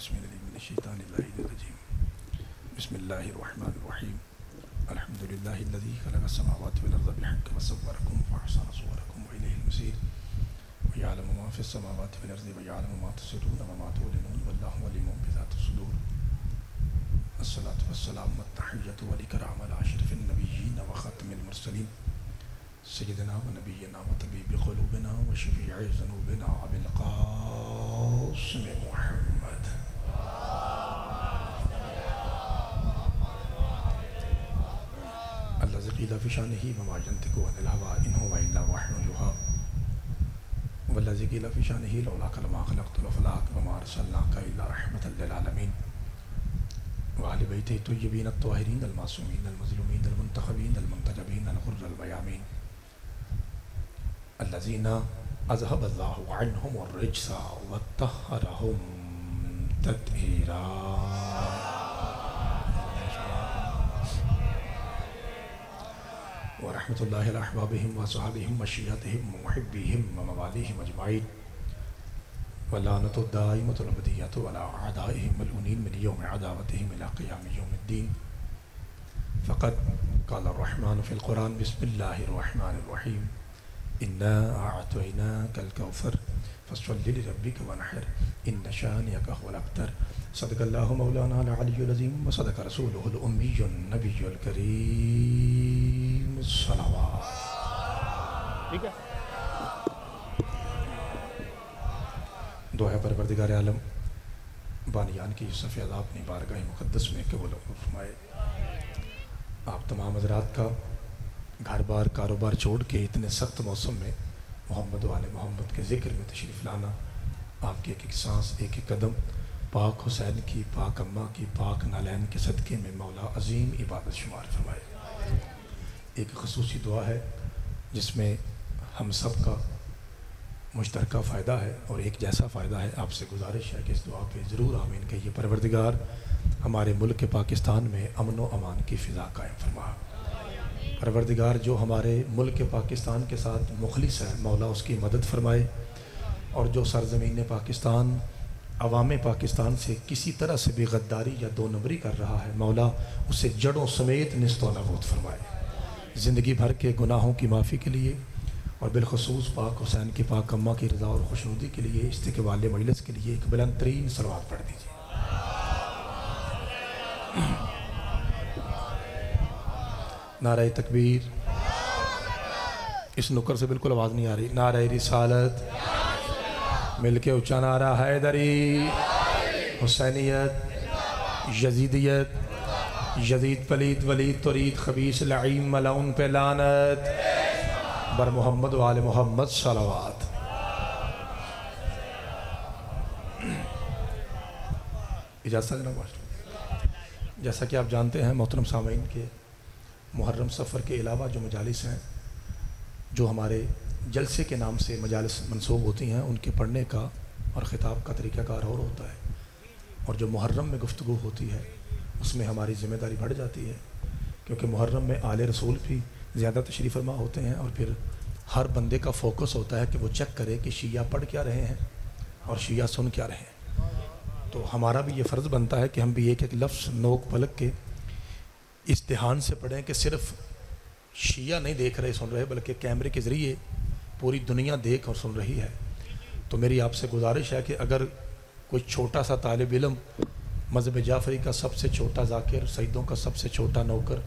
بسم اللہ من الشیطان الرجیم بسم اللہ الرحمن الرحیم الحمد للہ الذی خلق السماوات والارض بالحق وصورکم فاحسن صورکم والیہ المصیر ویعلم ما فی السماوات والارض ویعلم ما تسرون وما تعلنون واللہ علیم بذات الصدور الصلاة والسلام والتحیۃ والاکرام علی اشرف النبیین وخاتم المرسلین سیدنا و نبینا و طبیب قلوبنا و شفیع ذنوبنا ابی القاسم محمد الذی قیل فی شانہ وما ینطق عن الہویٰ ان هو الا وحی یوحیٰ والذی قیل فی شانہ لولاک لما خلقت الافلاک وما ارسلناک الا رحمۃ للعالمین وآل بیتہ الطیبین الطاہرین المعصومین المظلومین المنتخبین المنتجبین الغر المیامین الذین اذهب اللہ عنہم الرجس وطہرہم تطہیرا ورحمۃ اللہ علی احبابہم وصحابہم وشیعتہم ومحبیہم وموالیہم اجمعین واللعنۃ الدائمۃ الابدیۃ علی اعدائہم ملعونین من یوم عداوتہم الی قیام یوم الدین فقد قال الرحمن فی القرآن بسم اللہ الرحمن الرحیم انا اعطیناک الکوثر فصل لربک وانحر ان شانئک هو الابتر صدق اللہ مولانا العلی العظیم وصدق رسولہ الامی النبی الکریم الصلوات. ٹھیک ہے. دعا پروردگار عالم بانیان کی یوسف عذاب اپنی بارگاہ مقدس میں قبول فرمائے. آپ تمام حضرات کا گھر بار کاروبار چھوڑ کے اتنے سخت موسم میں محمد و آل محمد کے ذکر میں تشریف لانا، آپ کی ایک ایک سانس ایک ایک قدم پاک حسین کی، پاک اماں کی، پاک نالین کے صدقے میں مولا عظیم عبادت شمار فرمائے. ایک خصوصی دعا ہے جس میں ہم سب کا مشترکہ فائدہ ہے اور ایک جیسا فائدہ ہے. آپ سے گزارش ہے کہ اس دعا پہ ضرور آمین کہیے. پروردگار ہمارے ملک پاکستان میں امن و امان کی فضا قائم فرما. پروردگار جو ہمارے ملک پاکستان کے ساتھ مخلص ہے مولا اس کی مدد فرمائے، اور جو سرزمین پاکستان عوام پاکستان سے کسی طرح سے بھی غداری یا دو نمبری کر رہا ہے مولا اسے جڑوں سمیت نیست و نابود فرمائے. زندگی بھر کے گناہوں کی معافی کے لیے اور بالخصوص پاک حسین کی پاک اماں کی رضا اور خوشنودی کے لیے استقبال مجلس کے لیے ایک بلند ترین صلوات پڑھ دیجیے. نعرہ تکبیر. اس نکر سے بالکل آواز نہیں آ رہی. نعرہ رسالت. مل کے اونچا نعرہ حیدری. حسینیت. یزیدیت. یزید پلید ولید ترید خبیث لعین ملعون پہ لعنت. بر محمد و آل محمد صلوات. اجازت جناب. جیسا کہ آپ جانتے ہیں محترم سامعین کے محرم سفر کے علاوہ جو مجالس ہیں جو ہمارے جلسے کے نام سے مجالس منسوب ہوتی ہیں ان کے پڑھنے کا اور خطاب کا طریقہ کار اور ہوتا ہے، اور جو محرم میں گفتگو ہوتی ہے اس میں ہماری ذمہ داری بڑھ جاتی ہے کیونکہ محرم میں آل رسول بھی زیادہ تشریف فرما ہوتے ہیں، اور پھر ہر بندے کا فوکس ہوتا ہے کہ وہ چیک کرے کہ شیعہ پڑھ کیا رہے ہیں اور شیعہ سن کیا رہے ہیں. تو ہمارا بھی یہ فرض بنتا ہے کہ ہم بھی ایک ایک لفظ نوک پلک کے اس دھیان سے پڑھیں کہ صرف شیعہ نہیں دیکھ رہے سن رہے بلکہ کیمرے کے ذریعے پوری دنیا دیکھ اور سن رہی ہے. تو میری آپ سے گزارش ہے کہ اگر کوئی چھوٹا سا طالب علم مذہب جعفری کا سب سے چھوٹا ذاکر، سیدوں کا سب سے چھوٹا نوکر،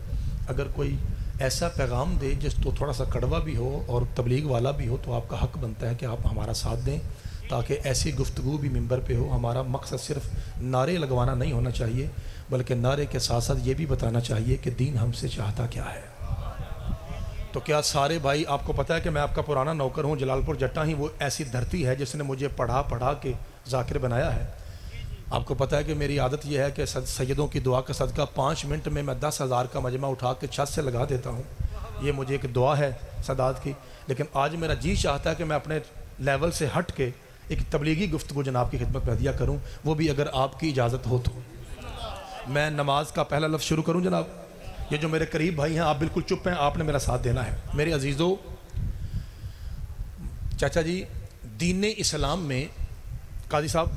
اگر کوئی ایسا پیغام دے جس تو تھوڑا سا کڑوا بھی ہو اور تبلیغ والا بھی ہو تو آپ کا حق بنتا ہے کہ آپ ہمارا ساتھ دیں تاکہ ایسی گفتگو بھی ممبر پہ ہو. ہمارا مقصد صرف نعرے لگوانا نہیں ہونا چاہیے بلکہ نعرے کے ساتھ ساتھ یہ بھی بتانا چاہیے کہ دین ہم سے چاہتا کیا ہے. تو کیا سارے بھائی آپ کو پتہ ہے کہ میں آپ کا پرانا نوکر ہوں، جلال پور جٹا ہی وہ ایسی دھرتی ہے جس نے مجھے پڑھا کے ذاکر بنایا ہے. آپ کو پتہ ہے کہ میری عادت یہ ہے کہ سیدوں کی دعا کا صدقہ 5 منٹ میں 10,000 کا مجمع اٹھا کے چھت سے لگا دیتا ہوں. یہ مجھے ایک دعا ہے سادات کی. لیکن آج میرا جی چاہتا ہے کہ میں اپنے لیول سے ہٹ کے ایک تبلیغی گفتگو جناب کی خدمت میں ہدیہ کروں، وہ بھی اگر آپ کی اجازت ہو تو. میں نماز کا پہلا لفظ شروع کروں جناب. یہ جو میرے قریب بھائی ہیں آپ بالکل چپ ہیں، آپ نے میرا ساتھ دینا ہے. میرے عزیزو، چاچا جی، دین اسلام میں قاضی صاحب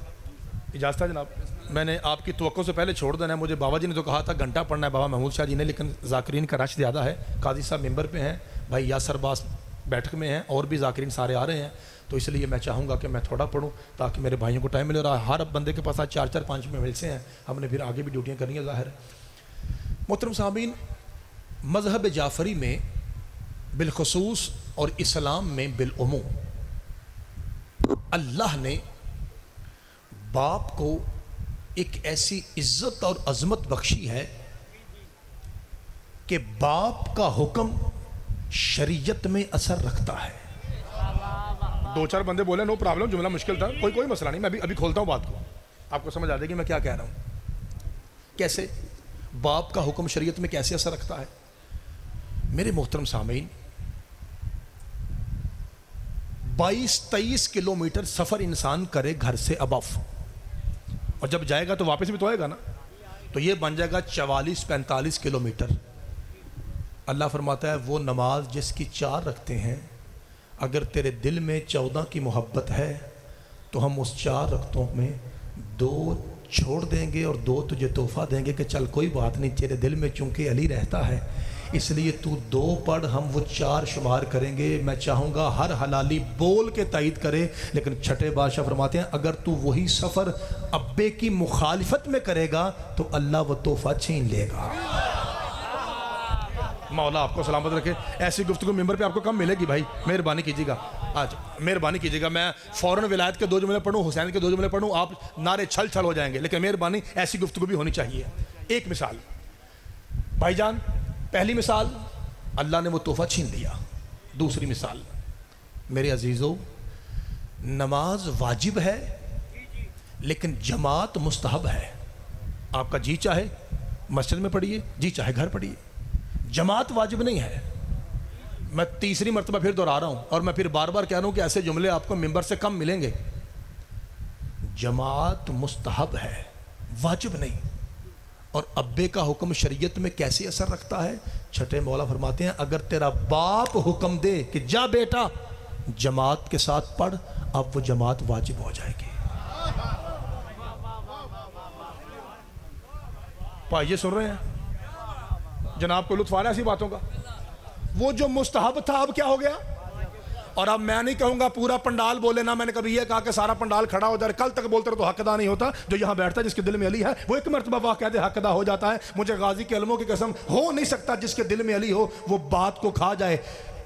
اجازت ہے جناب. میں نے آپ کی توقع سے پہلے چھوڑ دینا ہے. مجھے بابا جی نے تو کہا تھا گھنٹہ پڑھنا ہے بابا محمود شاہ جی نے, لیکن ذاکرین کا رش زیادہ ہے. قاضی صاحب ممبر پہ ہیں, بھائی یاسر باس بیٹھک میں ہیں, اور بھی ذاکرین سارے آ رہے ہیں, تو اس لیے میں چاہوں گا کہ میں تھوڑا پڑھوں تاکہ میرے بھائیوں کو ٹائم ملے. اور ہر بندے کے پاس آج 4-4 5 مجلسیں ہیں, ہم نے پھر آگے بھی ڈیوٹیاں کرنی ہیں ظاہر ہے. محترم سامعین, مذہب جعفری میں بالخصوص اور اسلام میں بالعموم اللہ نے باپ کو ایک ایسی عزت اور عظمت بخشی ہے کہ باپ کا حکم شریعت میں اثر رکھتا ہے. 2-4 بندے بولے نو پرابلم, جملہ مشکل تھا, کوئی مسئلہ نہیں, میں ابھی کھولتا ہوں بات کو, آپ کو سمجھ آ جائے گی میں کیا کہہ رہا ہوں. کیسے باپ کا حکم شریعت میں کیسے اثر رکھتا ہے. میرے محترم سامعین, 22-23 کلومیٹر سفر انسان کرے گھر سے ابف, اور جب جائے گا تو واپس بھی تو آئے گا نا, تو یہ بن جائے گا 44-45 کلومیٹر. اللہ فرماتا ہے وہ نماز جس کی 4 رکھتے ہیں, اگر تیرے دل میں 14 کی محبت ہے تو ہم اس 4 رکعتوں میں 2 چھوڑ دیں گے اور 2 تجھے تحفہ دیں گے کہ چل کوئی بات نہیں, تیرے دل میں چونکہ علی رہتا ہے اس لیے تو 2 پڑھ, ہم وہ 4 شمار کریں گے. میں چاہوں گا ہر حلالی بول کے تائید کرے. لیکن چھٹے بادشاہ فرماتے ہیں اگر تو وہی سفر ابے کی مخالفت میں کرے گا تو اللہ وہ تحفہ چھین لے گا. مولا آپ کو سلامت رکھے. ایسی گفتگو ممبر پہ آپ کو کم ملے گی بھائی, مہربانی کیجیے گا, آج مہربانی کیجیے گا. میں فوراً ولایت کے 2 جملے پڑھوں, حسین کے 2 جملے پڑھوں, آپ نعرے چھل چھل ہو جائیں گے, لیکن مہربانی ایسی گفتگو بھی ہونی چاہیے. ایک مثال بھائی جان, پہلی مثال اللہ نے وہ تحفہ چھین لیا. دوسری مثال میرے عزیزو, نماز واجب ہے لیکن جماعت مستحب ہے. آپ کا جی چاہے مسجد میں پڑھیے, جی چاہے گھر پڑھیے, جماعت واجب نہیں ہے. میں تیسری مرتبہ پھر دہرا رہا ہوں, اور میں پھر بار بار کہہ رہا ہوں کہ ایسے جملے آپ کو ممبر سے کم ملیں گے. جماعت مستحب ہے, واجب نہیں. اور ابے کا حکم شریعت میں کیسے اثر رکھتا ہے. چھٹے مولا فرماتے ہیں اگر تیرا باپ حکم دے کہ جا بیٹا جماعت کے ساتھ پڑھ, اب وہ جماعت واجب ہو جائے گی. پائیے سن رہے ہیں جناب کو لطف آ رہا ہے ایسی باتوں کا. وہ جو مستحب تھا اب کیا ہو گیا. اور اب میں نہیں کہوں گا پورا پنڈال بولے نا, میں نے کبھی یہ کہا کہ سارا پنڈال کھڑا ہو جائے, کل تک بولتے رہے تو حق ادا نہیں ہوتا. جو یہاں بیٹھتا ہے جس کے دل میں علی ہے وہ ایک مرتبہ واقعہ حق ادا ہو جاتا ہے. مجھے غازی کے علموں کی قسم ہو نہیں سکتا جس کے دل میں علی ہو وہ بات کو کھا جائے.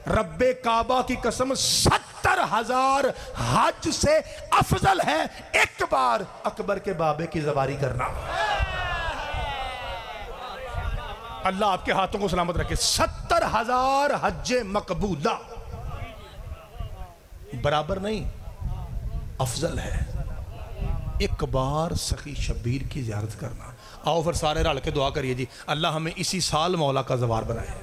رب کعبہ کی قسم 70,000 حج سے افضل ہے ایک بار اکبر کے بابے کی زواری کرنا. اللہ آپ کے ہاتھوں کو سلامت رکھے. 70,000 حج مقبولہ برابر نہیں, افضل ہے ایک بار سخی شبیر کی زیارت کرنا. آؤ پھر سارے رل کے دعا کریے جی, اللہ ہمیں اسی سال مولا کا زوار بنائے.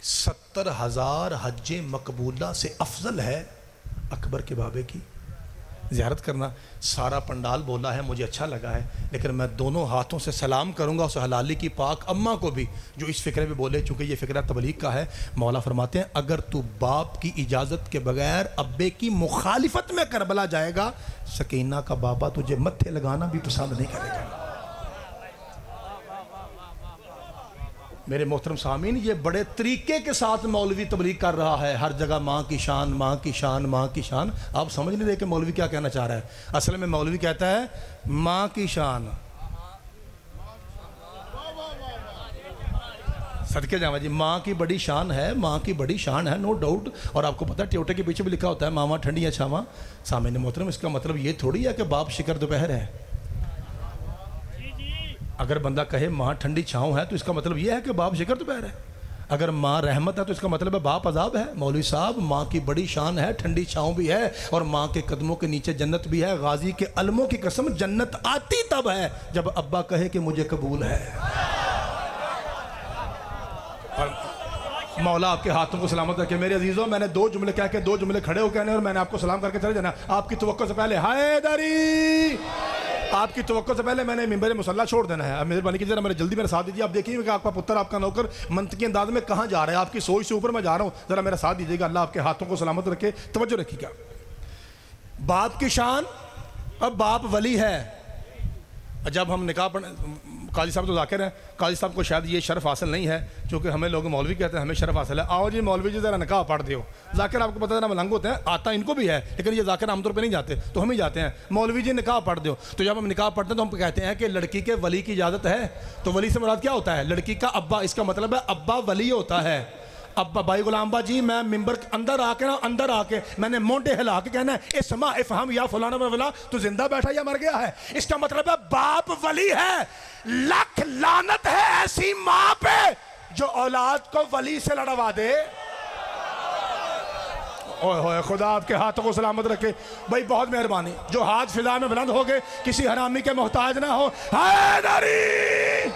70,000 حج مقبولہ سے افضل ہے اکبر کے بابے کی زیارت کرنا. سارا پنڈال بولا ہے, مجھے اچھا لگا ہے, لیکن میں دونوں ہاتھوں سے سلام کروں گا اس حلالی کی پاک اماں کو بھی جو اس فکرے میں بولے, چونکہ یہ فکرہ تبلیغ کا ہے. مولا فرماتے ہیں اگر تو باپ کی اجازت کے بغیر ابے کی مخالفت میں کربلا جائے گا, سکینہ کا بابا تجھے متھے لگانا بھی پسند نہیں کرے گا. میرے محترم سامعین, یہ بڑے طریقے کے ساتھ مولوی تبلیغ کر رہا ہے. ہر جگہ ماں کی شان, ماں کی شان, ماں کی شان. آپ سمجھ نہیں رہے کہ مولوی کیا کہنا چاہ رہا ہے. اصل میں مولوی کہتا ہے ماں کی شان. صدقے جاواں جی, ماں کی بڑی شان ہے, ماں کی بڑی شان ہے, نو ڈاؤٹ. اور آپ کو پتہ ہے ٹیوٹے کے پیچھے بھی لکھا ہوتا ہے ماما ٹھنڈیاں چھاواں. سامعین محترم, اس کا مطلب یہ تھوڑی ہے کہ باپ شکر دوپہر ہے. اگر بندہ کہے ماں ٹھنڈی چھاؤں ہے تو اس کا مطلب یہ ہے کہ باپ شکر دوپہر ہے. اگر ماں رحمت ہے تو اس کا مطلب ہے باپ عذاب ہے. مولوی صاحب, ماں کی بڑی شان ہے, ٹھنڈی چھاؤں بھی ہے, اور ماں کے قدموں کے نیچے جنت بھی ہے. غازی کے علموں کی قسم جنت آتی تب ہے جب ابا کہے کہ مجھے قبول ہے. اور مولا آپ کے ہاتھوں کو سلامت رکھے. میرے عزیزوں, میں نے 2 جملے کہہ کے 2 جملے کھڑے ہو کہنے, اور میں نے آپ کو سلام کر کے چلے جانا. آپ کی توقع سے پہلے حیدری, آپ کی توقع سے پہلے میں نے ممبر مصلی چھوڑ دینا ہے. اب مہربانی کیجیے میرے جلدی میرا ساتھ دیجیے. آپ دیکھیے کہ آپ کا پتر, آپ کا نوکر منطقی انداز میں کہاں جا رہا ہے. آپ کی سوچ سے اوپر میں جا رہا ہوں, ذرا میرا ساتھ دیجیے گا. اللہ آپ کے ہاتھوں کو سلامت رکھے. توجہ رکھیے گا. باپ کی شان اب باپ ولی ہے. جب ہم نکاح پڑھ قاضی صاحب تو ذاکر ہیں, قاضی صاحب کو شاید یہ شرف حاصل نہیں ہے چونکہ ہمیں لوگ مولوی کہتے ہیں, ہمیں شرف حاصل ہے. آؤ جی مولوی جی ذرا نکاح پڑھ دیو. ذاکر آپ کو پتہ ہے نا ملنگ ہوتے ہیں, آتا ان کو بھی ہے لیکن یہ ذاکر عام طور پہ نہیں جاتے تو ہم ہی جاتے ہیں. مولوی جی نکاح پڑھ دیو. تو جب ہم نکاح پڑھتے ہیں تو ہم کہتے ہیں کہ لڑکی کے ولی کی اجازت ہے. تو ولی سے مراد کیا ہوتا ہے؟ لڑکی کا ابا. اس کا مطلب ہے ابا ولی ہوتا ہے. ابا بھائی غلام با جی میں ممبر اندر آ کے میں نے مونڈے ہلا کے کہنا ہے اسما افہم یا فلانا ولا, تو زندہ بیٹھا یا مر گیا ہے. اس کا مطلب ہے باپ ولی ہے. لاکھ لعنت ہے ایسی ماں پہ جو اولاد کو ولی سے لڑوا دے. اوہ ہوئے خدا آپ کے ہاتھوں کو سلامت رکھے. بھائی بہت مہربانی, جو ہاتھ فضا میں بلند ہو گئے کسی حرامی کے محتاج نہ ہو. حیدری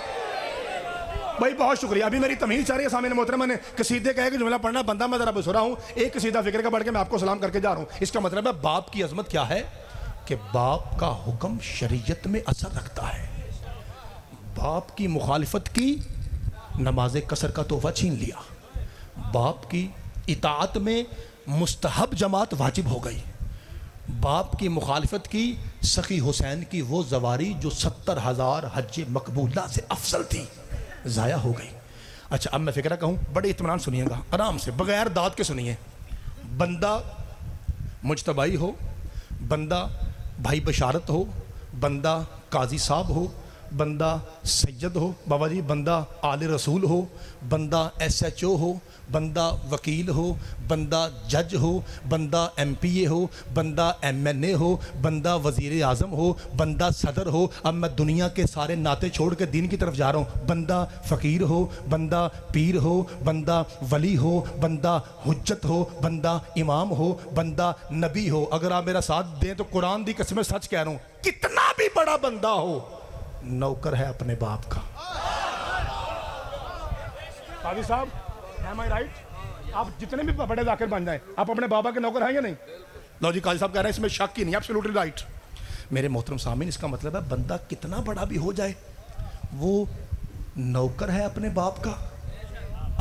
بھائی بہت شکریہ. ابھی میری تمہید چاہ رہی ہے سامنے محترم, میں نے قصیدے کہے کہ جملہ پڑھنا بندہ میں ذرا بسرا ہوں. ایک قصیدہ فکر کا پڑھ کے میں آپ کو سلام کر کے جا رہا ہوں. اس کا مطلب ہے باپ کی عظمت کیا ہے کہ باپ کا حکم شریعت میں اثر رکھتا ہے. باپ کی مخالفت کی, نماز قصر کا تحفہ چھین لیا. باپ کی اطاعت میں مستحب جماعت واجب ہو گئی. باپ کی مخالفت کی, سخی حسین کی وہ زواری جو 70,000 حج مقبولہ سے افضل تھی, ضائع ہو گئی. اچھا اب میں فکرہ کہوں, بڑے اطمینان سنیے گا, آرام سے بغیر داد کے سنیے. بندہ مجتبائی ہو, بندہ بھائی بشارت ہو, بندہ قاضی صاحب ہو, بندہ سید ہو بابا جی, بندہ آل رسول ہو, بندہ SHO ہو, بندہ وکیل ہو, بندہ جج ہو, بندہ MPA ہو, بندہ MNA ہو, بندہ وزیر اعظم ہو, بندہ صدر ہو. اب میں دنیا کے سارے ناطے چھوڑ کے دین کی طرف جا رہا ہوں. بندہ فقیر ہو, بندہ پیر ہو, بندہ ولی ہو, بندہ حجت ہو, بندہ امام ہو, بندہ نبی ہو. اگر آپ میرا ساتھ دیں تو قرآن دی قسم سچ کہہ رہا ہوں, کتنا بھی بڑا بندہ ہو نوکر ہے اپنے باپ کا. قاضی صاحب am I right? آپ جتنے بھی بڑے ذاکر بن جائیں آپ اپنے بابا کے نوکر ہیں یا نہیں؟ لو جی قاضی صاحب کہہ رہے ہیں اس میں شک ہی نہیں, absolutely right. میرے محترم سامعین, اس کا مطلب ہے بندہ کتنا بڑا بھی ہو جائے وہ نوکر ہے اپنے باپ کا.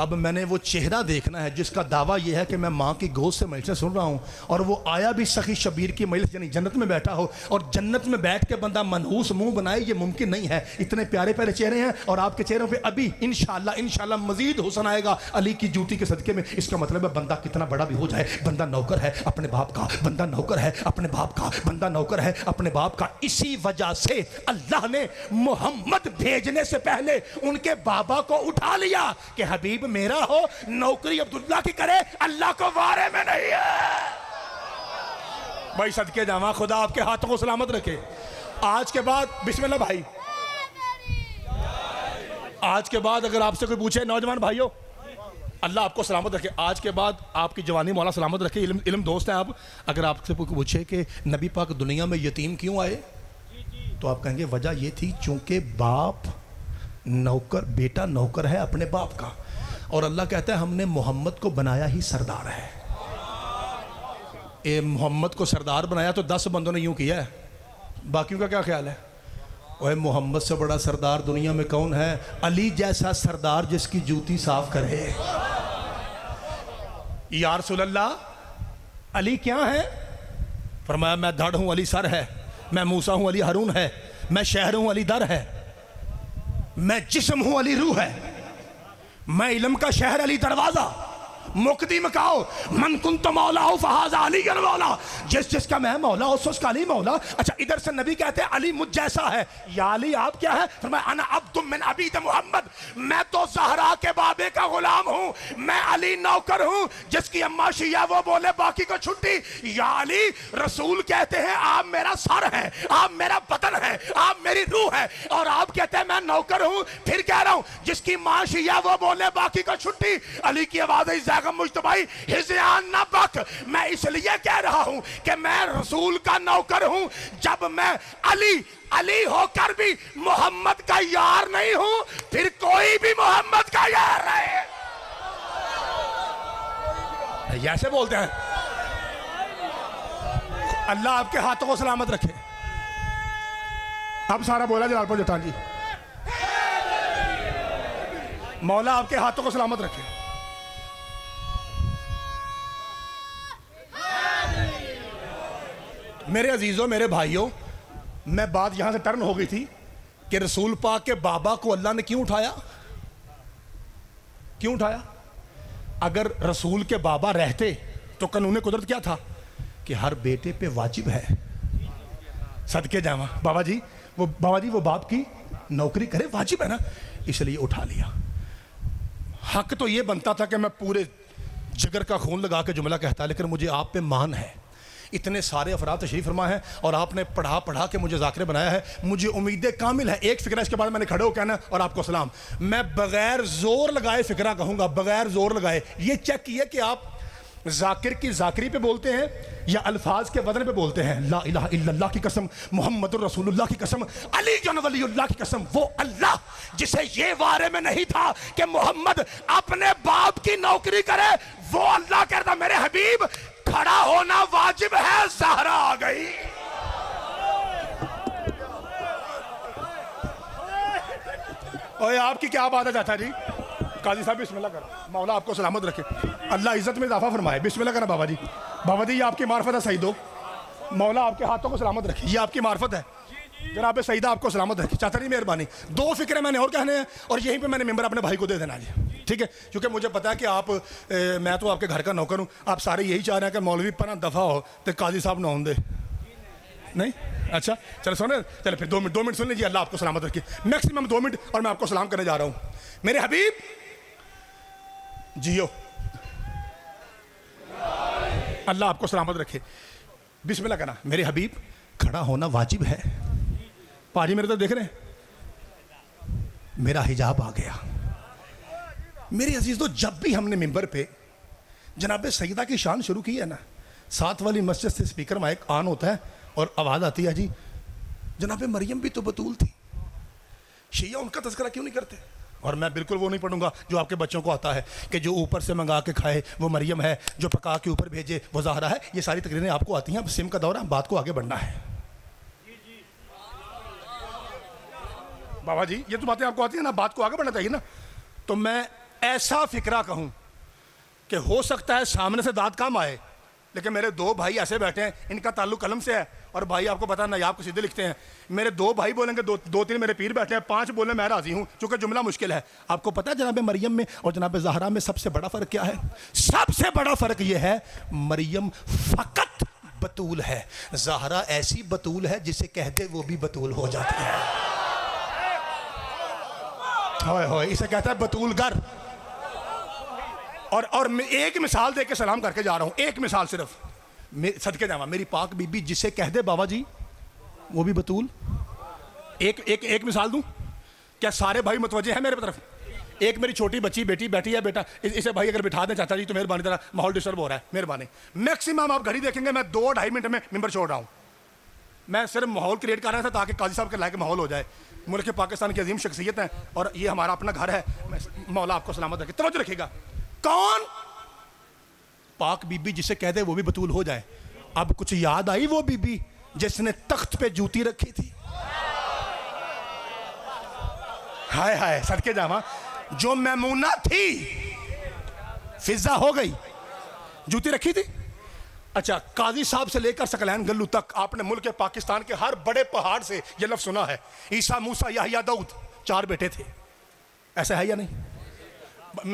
اب میں نے وہ چہرہ دیکھنا ہے جس کا دعویٰ یہ ہے کہ میں ماں کی گود سے مجلس سن رہا ہوں, اور وہ آیا بھی سخی شبیر کی مجلس یعنی جنت میں بیٹھا ہو, اور جنت میں بیٹھ کے بندہ منحوس منہ بنائے, یہ ممکن نہیں ہے. اتنے پیارے پیارے چہرے ہیں اور آپ کے چہروں پہ ابھی انشاءاللہ مزید حسن آئے گا علی کی جوتی کے صدقے میں. اس کا مطلب ہے بندہ کتنا بڑا بھی ہو جائے بندہ نوکر ہے اپنے باپ کا, بندہ نوکر ہے اپنے باپ کا, بندہ نوکر ہے اپنے باپ کا. اسی وجہ سے اللہ نے محمد بھیجنے سے پہلے ان کے بابا کو اٹھا لیا کہ حبیب میرا ہو, نوکری عبداللہ کی کرے, اللہ کو وارے میں نہیں ہے. بھائی صدقے جاواں, خدا آپ کے ہاتھوں کو سلامت رکھے. آج کے بعد بسم اللہ بھائی, آج کے بعد اگر آپ سے کوئی پوچھے نوجوان بھائیو, اللہ آپ کو سلامت رکھے, آج کے بعد آپ کی جوانی مولا سلامت رکھے, علم دوست ہیں آپ. اگر آپ سے کوئی پوچھے کہ نبی پاک دنیا میں یتیم کیوں آئے تو آپ کہیں گے وجہ یہ تھی چونکہ باپ نوکر, بیٹا نوکر ہے اپنے باپ کا, اور اللہ کہتا ہے ہم نے محمد کو بنایا ہی سردار ہے. اے محمد کو سردار بنایا تو 10 بندوں نے یوں کیا ہے, باقیوں کا کیا خیال ہے؟ اوہ محمد سے بڑا سردار دنیا میں کون ہے؟ علی جیسا سردار جس کی جوتی صاف کرے. یا رسول اللہ علی کیا ہے؟ فرمایا میں دھڑ ہوں علی سر ہے, میں موسیٰ ہوں علی ہارون ہے, میں شہر ہوں علی در ہے, میں جسم ہوں علی روح ہے, میں علم کا شہر علی دروازہ, مقدی مکاؤ من کنت مولا فہذا علی مولا, جس کا میں مولا اس کا علی مولا. اچھا ادھر سے نبی کہتے ہیں علی مجھ جیسا ہے, یا علی آپ کیا ہے؟ فرمایا انا عبد من عبید محمد, میں تو زہرا کے بابے کا غلام ہوں, میں علی نوکر ہوں جس کی اماں شیعہ وہ بولے باقی کو چھٹی. یا علی رسول کہتے ہیں آپ میرا سر ہے, آپ میرا بدن ہے, آپ میری روح ہے, اور آپ کہتے ہیں میں نوکر ہوں. پھر کہہ رہا ہوں جس کی ماں شیعہ وہ بولے باقی کو چھٹی. علی کی آواز مجتبائی ہزیان نہ بک, میں اس لیے کہہ رہا ہوں کہ میں رسول کا نوکر ہوں جب میں علی ہو کر بھی محمد کا یار نہیں ہوں, پھر کوئی بھی محمد کا یار نہیں. ایسے بولتے ہیں. اللہ آپ کے ہاتھوں کو سلامت رکھے. اب سارا بولا جلال پور جٹان جی, مولا آپ کے ہاتھوں کو سلامت رکھے. میرے عزیزوں, میرے بھائیوں, میں بات یہاں سے ٹرن ہو گئی تھی کہ رسول پاک کے بابا کو اللہ نے کیوں اٹھایا؟ کیوں اٹھایا؟ اگر رسول کے بابا رہتے تو قانون قدرت کیا تھا کہ ہر بیٹے پہ واجب ہے صدقے جاواں بابا جی وہ باپ کی نوکری کرے، واجب ہے نا، اس لیے اٹھا لیا۔ حق تو یہ بنتا تھا کہ میں پورے جگر کا خون لگا کے جملہ کہتا، لیکن مجھے آپ پہ مان ہے، اتنے سارے افراد تشریف فرما ہیں اور آپ نے پڑھا کے مجھے ذاکر بنایا ہے، مجھے امید کامل ہے۔ ایک فکرہ اس کے بعد میں نے کھڑے ہو کہنا اور آپ کو سلام، میں بغیر زور لگائے فکرہ کہوں گا، بغیر زور لگائے۔ یہ چیک کیے کہ آپ ذاکر کی ذاکری پہ بولتے ہیں یا الفاظ کے وزن پہ بولتے ہیں۔ لا الہ الا اللہ کی قسم، محمد الرسول اللہ کی قسم، علی جن ولی اللہ کی قسم، وہ اللہ جسے یہ وارے میں نہیں تھا کہ محمد اپنے باپ کی نوکری کرے، وہ اللہ کہتا میرے حبیب کھڑا ہونا واجب ہے، زہرا آ گئی۔ اوے آپ کی کیا بات ہے چاچا جی؟ قاضی صاحب بسم اللہ کرو، مولا آپ کو سلامت رکھے، اللہ عزت میں اضافہ فرمائے، بسم اللہ کرنا بابا جی۔ بابا جی یہ آپ کی معرفت ہے سعیدو، مولا آپ کے ہاتھوں کو سلامت رکھے، یہ آپ کی معرفت ہے جناب سعیدہ، آپ کو سلامت رکھے۔ چاچا جی مہربانی، دو فکریں میں نے اور کہنے ہیں اور یہیں پہ میں نے ممبر اپنے بھائی کو دے دینا جی، ٹھیک ہے؟ کیونکہ مجھے پتا ہے کہ آپ میں تو آپ کے گھر کا نوکر ہوں، آپ سارے یہی چاہ رہے ہیں کہ مولوی پناہ دفعہ ہو تو قاضی صاحب نہ ہوں دے، نہیں؟ اچھا چلو سنیں، چلو پھر 2 منٹ سن لیجیے، اللہ آپ کو سلامت رکھے، میکسیمم 2 منٹ، اور میں آپ کو سلام کرنے جا رہا ہوں۔ میرے حبیب جیو، اللہ آپ کو سلامت رکھے، بسم اللہ کہنا۔ میرے حبیب کھڑا ہونا واجب ہے، پاجی میرے تو دیکھ رہے ہیں، میرا حجاب آ گیا۔ میرے عزیزو، جب بھی ہم نے ممبر پہ جناب سیدہ کی شان شروع کی ہے نا، ساتھ والی مسجد سے سپیکر مائک آن ہوتا ہے اور آواز آتی ہے جی جناب مریم بھی تو بطول تھی، شیعہ ان کا تذکرہ کیوں نہیں کرتے؟ اور میں بالکل وہ نہیں پڑھوں گا جو آپ کے بچوں کو آتا ہے کہ جو اوپر سے منگا کے کھائے وہ مریم ہے، جو پکا کے اوپر بھیجے وہ زہرا ہے۔ یہ ساری تقریریں آپ کو آتی ہیں، اب سم کا دور ہے، بات کو آگے بڑھنا ہے۔ بابا جی یہ تو باتیں آپ کو آتی ہیں نا، بات کو آگے بڑھنا چاہیے نا۔ تو میں ایسا فکرہ کہوں کہ ہو سکتا ہے سامنے سے داد کم آئے، لیکن میرے 2 بھائی ایسے بیٹھے ہیں، ان کا تعلق قلم سے ہے، اور بھائی آپ کو پتا ہے نایاب کو سیدھے لکھتے ہیں۔ میرے 2 بھائی بولیں گے، 2-3 میرے پیر بیٹھے ہیں، 5 بولیں میں راضی ہوں، چونکہ جملہ مشکل ہے۔ آپ کو پتا ہے جناب مریم میں اور جناب زہرا میں سب سے بڑا فرق کیا ہے؟ سب سے بڑا فرق یہ ہے مریم فقط بطول ہے، زہرا ایسی بطول ہے جسے کہہ دے وہ بھی بطول ہو جاتی ہے۔ ہوئے ہوئے، اسے کہتا ہے بطول گر۔ اور میں ایک مثال دے کے سلام کر کے جا رہا ہوں، ایک مثال صرف، صدقے جاواں، میری پاک بی بی جسے کہہ دے بابا جی وہ بھی بطول۔ ایک مثال دوں کیا سارے بھائی متوجہ ہیں میرے طرف؟ ایک میری چھوٹی بچی بیٹی بیٹھی ہے، بیٹا اسے بھائی اگر بٹھا دیں چاچا جی تو مہربانی، ذرا ماحول ڈسٹرب ہو رہا ہے، مہربانی۔ میکسیمم آپ گھڑی دیکھیں گے میں 2-2.5 منٹ میں ممبر چھوڑ رہا ہوں، میں صرف ماحول کریٹ کر رہا تھا تاکہ قاضی صاحب کے لائق ماحول ہو جائے۔ ملک پاکستان کی عظیم شخصیت ہیں اور یہ ہمارا اپنا گھر ہے، مولا آپ کو سلامت رکھے۔ توجہ رکھیے گا، کون؟ پاک بی بی جسے کہہ دے وہ بھی بطول ہو جائے۔ اب کچھ یاد آئی وہ بی بی جس نے تخت پہ جوتی رکھی تھی؟ ہائے ہائے صدقے جاواں، جو میمونہ تھی فضا ہو گئی، جوتی رکھی تھی۔ اچھا، قاضی صاحب سے لے کر سکلین گلو تک آپ نے ملک پاکستان کے ہر بڑے پہاڑ سے یہ لفظ سنا ہے، عیسیٰ موسیٰ یحییٰ داؤد، 4 بیٹے تھے، ایسا ہے یا نہیں؟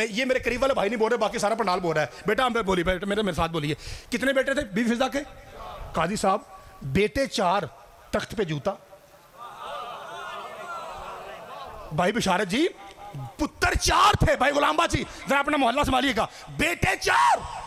یہ میرے قریب والے بھائی نہیں بول رہے، باقی سارا پنڈال بول رہا ہے۔ بیٹا ہم پہ بولی، بیٹا میرے ساتھ بولیے، کتنے بیٹے تھے بی بی فضا کے؟ قاضی صاحب بیٹے 4، تخت پہ جوتا۔ بھائی بشارت جی پتر 4 تھے، بھائی غلام باجی ذرا اپنا محلہ سنبھالیے گا، بیٹے 4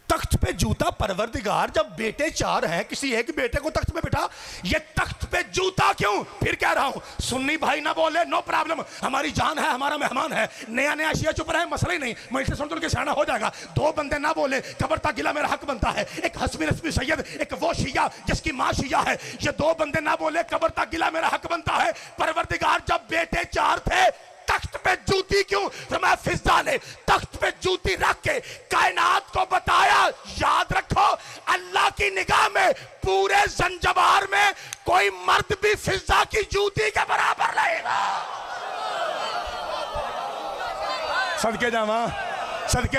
تخت پہ جوتا۔ پروردگار جب بیٹے 4 ہیں، کسی ایک بیٹے کو تخت پہ بٹھا، یہ تخت پہ جوتا کیوں؟ پھر کہہ رہا ہوں سنی بھائی نہ بولے، نو پرابلم، ہماری جان ہے، ہمارا مہمان ہے، نیا شیعہ چپ رہے، مسئلہ ہی نہیں، میں اسے سن کے سیاح ہو جائے گا۔ 2 بندے نہ بولے، قبر تک گلا میرا حق بنتا ہے، ایک حسبی نسبی سید، ایک وہ شیعہ جس کی ماں شیعہ ہے، یہ 2 بندے نہ بولے، قبر تک گلا میرا حق بنتا ہے۔ پروردگار جب بیٹے 4 تھے، تخت پہ جوتی کیوں؟ فرمایا فضا نے تخت پہ جوتی رکھ کے کائنات کو بتایا، یاد رکھو اللہ کی نگاہ میں پورے زنجبار میں کوئی مرد بھی فضا کی جوتی کے برابر رہے گا۔ صدقے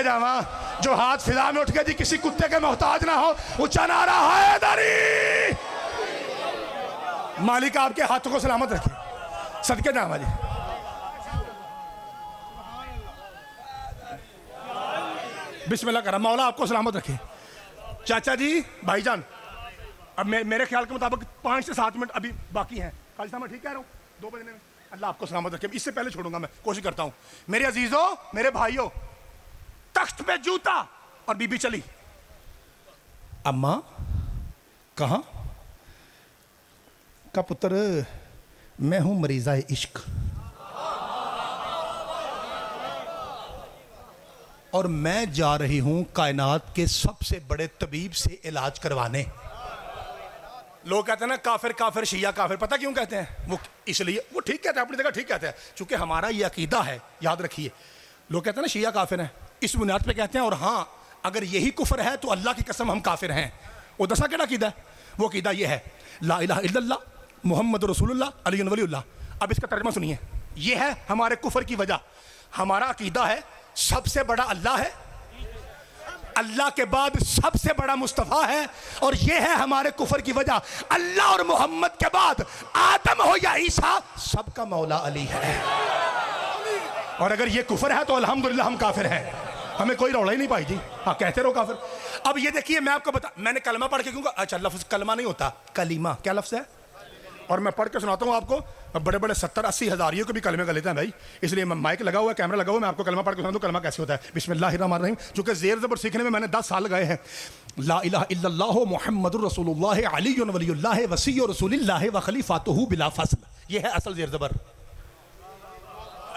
جاواں، جو ہاتھ فضا میں اٹھ کے جی کسی کتے کے محتاج نہ ہو، اونچا نعرہ حیدری۔ مالک آپ کے ہاتھوں کو سلامت رکھے، صدقے جاواں جی. بسم اللہ کرم، مولا آپ کو سلامت رکھے. چاچا جی، بھائی جان، اب میرے خیال کے مطابق 5 سے 7 منٹ ابھی باقی ہیں. خالد صاحب میں ٹھیک کہہ رہا ہوں؟ 2 بجنے میں. اللہ آپ کو سلامت رکھے. اس سے پہلے چھوڑوں گا، میں کوشش کرتا ہوں. میرے عزیزوں، میرے بھائیوں، تخت پہ جوتا اور بی بی چلی. اماں کہاں کا پتر؟ میں ہوں مریضہ عشق، اور میں جا رہی ہوں کائنات کے سب سے بڑے طبیب سے علاج کروانے. لوگ کہتے ہیں نا کافر کافر، شیعہ کافر. پتہ کیوں کہتے ہیں؟ وہ اس لیے، وہ ٹھیک کہتے ہیں، اپنی جگہ ٹھیک کہتے ہیں، چونکہ ہمارا یہ عقیدہ ہے. یاد رکھیے، لوگ کہتے ہیں نا شیعہ کافر ہیں، اس بنیاد پہ کہتے ہیں. اور ہاں، اگر یہی کفر ہے تو اللہ کی قسم ہم کافر ہیں. وہ دسا کیڑا عقیدہ ہے؟ وہ عقیدہ یہ ہے، لا الہ الا اللہ محمد رسول اللہ علی ولی اللہ. اب اس کا ترجمہ سنیے. یہ ہے ہمارے کفر کی وجہ. ہمارا عقیدہ ہے سب سے بڑا اللہ ہے، اللہ کے بعد سب سے بڑا مصطفیٰ ہے، اور یہ ہے ہمارے کفر کی وجہ. اللہ اور محمد کے بعد آدم ہو یا عیسیٰ، سب کا مولا علی ہے. اور اگر یہ کفر ہے تو الحمدللہ ہم کافر ہیں. ہمیں کوئی رولا ہی نہیں پائی جی. ہاں کہتے رہو کافر. اب یہ دیکھیے، میں آپ کو میں نے کلمہ پڑھ کے کیوں کہا؟ اچھا، لفظ کلمہ نہیں ہوتا، کلیمہ. کیا لفظ ہے؟ اور میں پڑھ کے سناتا ہوں آپ کو. بڑے بڑے 70-80 ہزاریوں کو بھی کلمے کا لیتے ہیں بھائی، اس لیے مائک لگا ہوا ہے، کیمرہ لگا ہوا ہے، میں آپ کو کلمہ پڑھ کے سناتا ہوں کلمہ کیسے ہوتا ہے. بسم اللہ الرحمن الرحیم. چونکہ زیر زبر سیکھنے میں میں نے 10 سال لگائے ہیں. لا الہ الا اللہ محمد الرسول اللہ علی ولی اللہ وصی رسول اللہ و خلیفاتہ بلا فصل. یہ ہے اصل زیر زبر.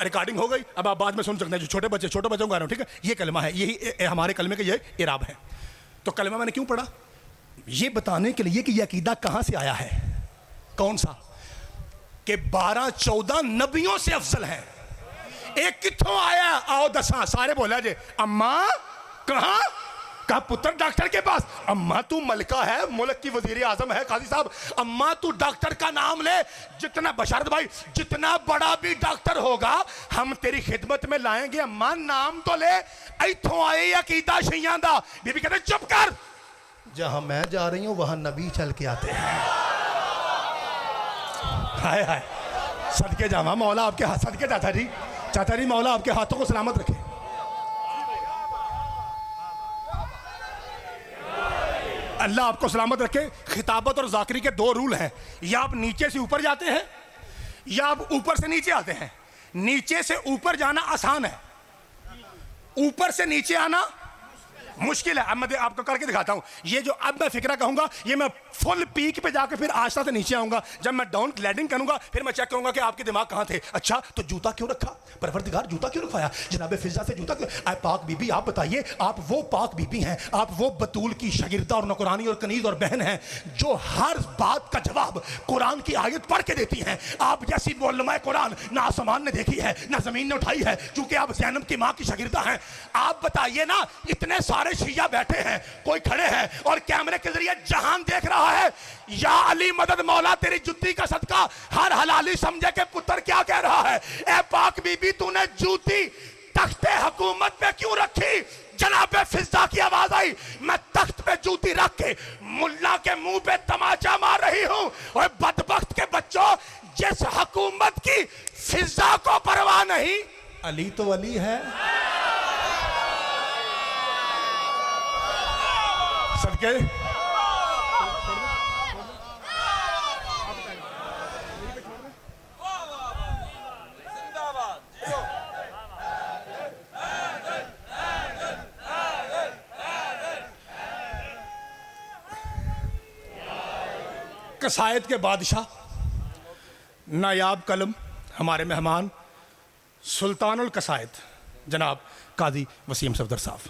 ریکارڈنگ ہو گئی، اب آپ بعد میں سن سکتے ہیں. جو چھوٹے بچوں کا رہا ہوں، ٹھیک ہے. یہ کلمہ ہے، یہی ہمارے کلمے کا یہ اعراب ہے. تو کلمہ میں نے کیوں پڑھا؟ یہ بتانے کے لیے کہ یہ عقیدہ کہاں سے آیا ہے. کون سا؟ کہ 12-14 نبیوں سے افضل ہیں. ایک کتھوں آیا؟ آؤ دساں. سارے بولا جے اماں کہاں؟ کہا پتر ڈاکٹر کے پاس. اماں تو ملکہ ہے، ملک کی وزیر اعظم ہے قاضی صاحب. اماں تو ڈاکٹر کا نام لے. جتنا بشارت بھائی، جتنا بڑا بھی ڈاکٹر ہوگا ہم تیری خدمت میں لائیں گے. اماں نام تو لے. ایتھوں آئے عقیدہ شیعہ دا. بی بی کہتے چپ کر، جہاں میں جا رہی ہوں وہاں نبی چل کے آتے ہیں. ہائے ہائے، صدقے جاواں مولا آپ کے ہاتھ. صدقے چاچا جی مولا آپ کے ہاتھوں کو سلامت رکھے. اللہ آپ کو سلامت رکھے. خطابت اور ذاکری کے 2 رول ہیں. یا آپ نیچے سے اوپر جاتے ہیں، یا آپ اوپر سے نیچے آتے ہیں. نیچے سے اوپر جانا آسان ہے، اوپر سے نیچے آنا مشکل ہے. اب میں آپ کو کر کے دکھاتا ہوں. یہ جو اب میں فکرہ کہوں گا، یہ میں فل پیک پہ جا کے پھر آہستہ سے نیچے آؤں گا. جب میں ڈاؤن لینڈنگ کروں گا پھر میں چیک کروں گا کہ آپ کے دماغ کہاں تھے. اچھا تو جوتا کیوں رکھا؟ پروردگار جوتا کیوں رکھوایا؟ جناب فضا سے جوتا کیوں؟ اے پاک بی بی آپ بتائیے، آپ وہ پاک بی بی ہیں، آپ وہ بطول کی شاگردہ اور نوکرانی اور کنیز اور بہن ہیں جو ہر بات کا جواب قرآن کی آیت پڑھ کے دیتی ہیں. آپ جیسی معلمہ قرآن نہ آسمان نے دیکھی ہے نہ زمین نے اٹھائی ہے، چونکہ آپ زینب کی ماں کی شاگردہ ہیں. آپ بتائیے نا، اتنے سارے شیعہ بیٹھے ہیں، کوئی کھڑے ہیں اور کیمرے کے ذریعے جہان دیکھ رہا ہے. یا علی مدد مولا تیری جتی کا صدقہ ہر حلالی سمجھے کہ پتر کیا کہہ رہا ہے. اے پاک بی بی تو نے جوتی تخت حکومت پہ کیوں رکھی؟ جناب فضا کی آواز آئی، میں تخت پہ جوتی رکھ کے ملا کے منہ پہ تماچا مار رہی ہوں. اور بدبخت کے بچوں، جس حکومت کی فضا کو پرواہ نہیں، علی تو ولی ہے. صدقے قصائد کے بادشاہ، نایاب قلم، ہمارے مہمان، سلطان القصائد جناب قاضی وسیم صفدر صاحب.